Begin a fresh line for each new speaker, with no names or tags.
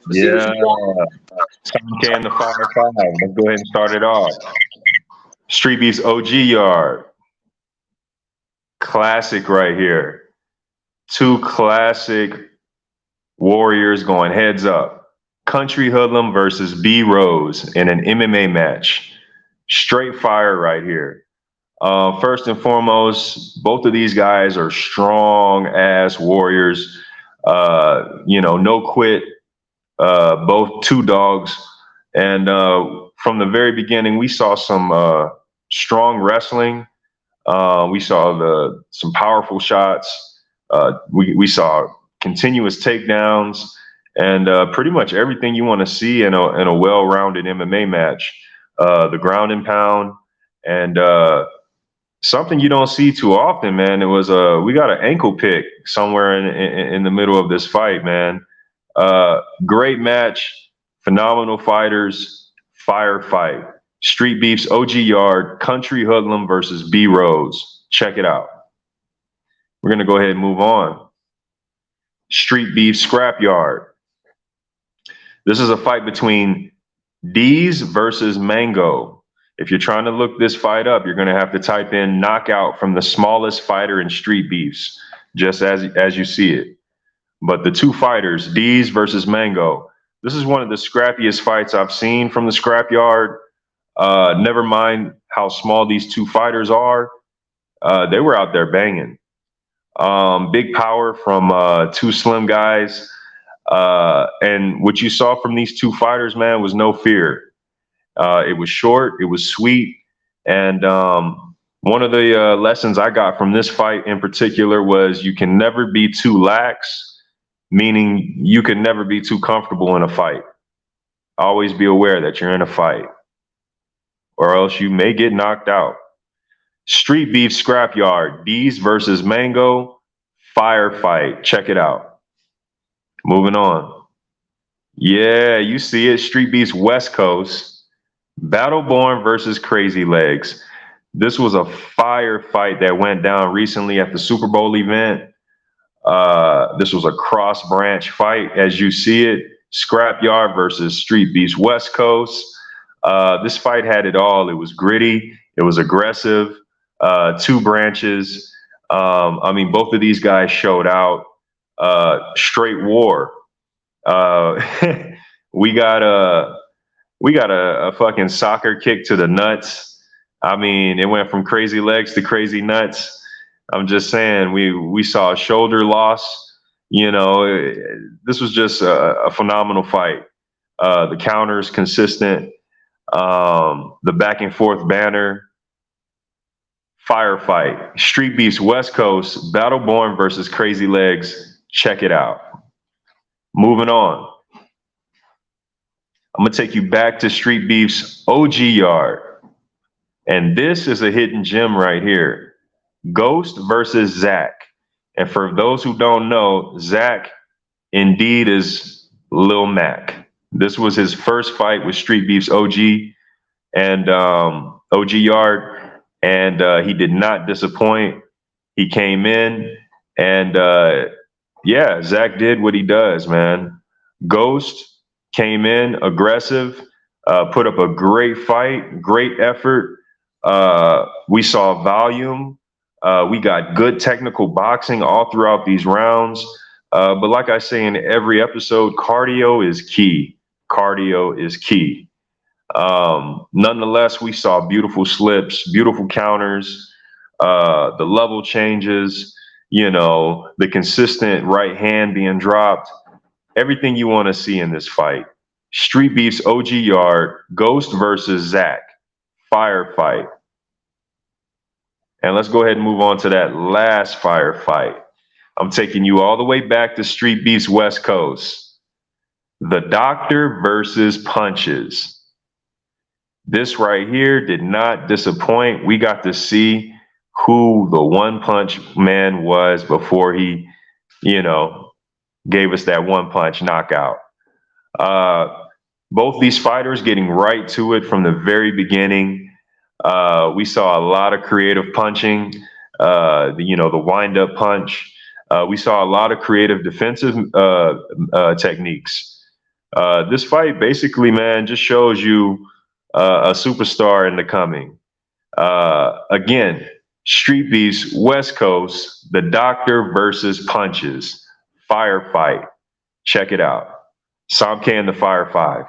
Let's see what
Yeah,
you got.
Somké and the Fire Five. Let's go ahead and start it off. Street Beef's OG Yard, classic right here. Two classic warriors going heads up. Country Hoodlum versus B Rose in an MMA match. Straight fire right here. First and foremost, both of these guys are strong ass warriors. No quit. Both two dogs. And from the very beginning, we saw some strong wrestling. We saw some powerful shots. We saw continuous takedowns and pretty much everything you want to see in a well-rounded MMA match. The ground and pound and something you don't see too often, man. It was we got an ankle pick somewhere in the middle of this fight, man. Great match, phenomenal fighters, firefight. Street Beef's OG Yard, Country Hoodlum versus B Rose. Check it out. We're gonna go ahead and move on. Street Beef Scrapyard. This is a fight between D's versus Mango. If you're trying to look this fight up, you're gonna have to type in knockout from the smallest fighter in Street Beefs, just as you see it. But the two fighters, D's versus Mango, this is one of the scrappiest fights I've seen from the scrapyard. Never mind how small these two fighters are. They were out there banging. Big power from two slim guys. And what you saw from these two fighters, man, was no fear. It was short, it was sweet. And one of the lessons I got from this fight in particular was you can never be too lax, meaning you can never be too comfortable in a fight. Always be aware that you're in a fight, or else you may get knocked out. Street Beef Scrapyard, D's versus Mango, firefight. Check it out. Moving on. Yeah, you see it. Street Beef's West Coast, Battleborn versus Crazy Legs. This was a firefight that went down recently at the Super Bowl event. This was a cross branch fight, as you see it. Scrapyard versus Street Beef's West Coast. This fight had it all. It was gritty. It was aggressive. Two branches. Both of these guys showed out. Straight war. Uh, we got a fucking soccer kick to the nuts. I mean, it went from crazy legs to crazy nuts. I'm just saying, we saw a shoulder loss. This was just a phenomenal fight. The counters consistent. The back and forth banner. Firefight. Street Beefs West Coast, Battleborn versus Crazy Legs. Check it out. Moving on. I'm gonna take you back to Street Beef's OG Yard. And this is a hidden gem right here. Ghost versus Zach. And for those who don't know, Zach indeed is Lil Mac. This was his first fight with Street Beef's OG and OG Yard. And he did not disappoint. He came in and yeah, Zach did what he does, man. Ghost came in aggressive, put up a great fight, great effort. We saw volume. We got good technical boxing all throughout these rounds. But like I say in every episode, cardio is key. Cardio is key. Nonetheless, we saw beautiful slips, beautiful counters, the level changes, the consistent right hand being dropped, everything you want to see in this fight. Street Beef's OG Yard, Ghost versus Zach, firefight. And let's go ahead and move on to that last firefight. I'm taking you all the way back to Street Beef's West Coast. The Doctor versus Punches. This right here did not disappoint. We got to see who the one punch man was before he, gave us that one punch knockout. Both these fighters getting right to it from the very beginning. We saw a lot of creative punching, the wind up punch. We saw a lot of creative defensive techniques. This fight basically, man, just shows you a superstar in the coming. Again, Street Beast, West Coast, the Doctor versus Punches, Firefight. Check it out. Somké and the Fire Five.